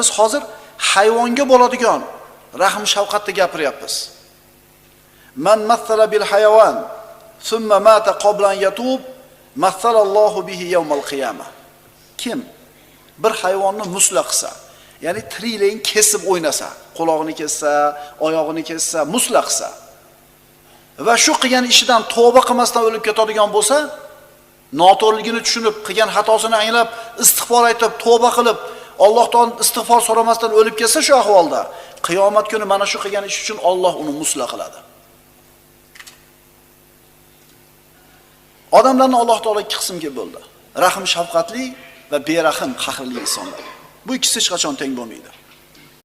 Biz hozir hayvonga bo'ladigan rahm shafqatni gapiryapmiz. Man massala bil hayawan thumma mata qabla an yatub massalallohu bihi yawmal qiyamah. Kim bir hayvonni musla qilsa, ya'ni tiriklayin kesib o'ynasa, quloqni kessa, oyog'ini kessa, musla qilsa va shu qilgan ishidan tavba qilmasdan o'lib ketadigan bo'lsa, noto'g'riligini tushunib, qilgan xatosini anglab, istig'for aytib, tavba qilib, Allohdan istig'for so'ramasdan o'lib ketsa shu ahvolda, qiyomat kuni mana shu qilgan ish uchun Alloh uni musla qiladi. Odamlarni Alloh taolo ikki qismga bo'ldi. Rahm shafqatli va berahm qahrli insonlar. Bu ikkisi hech qachon teng bo'lmaydi.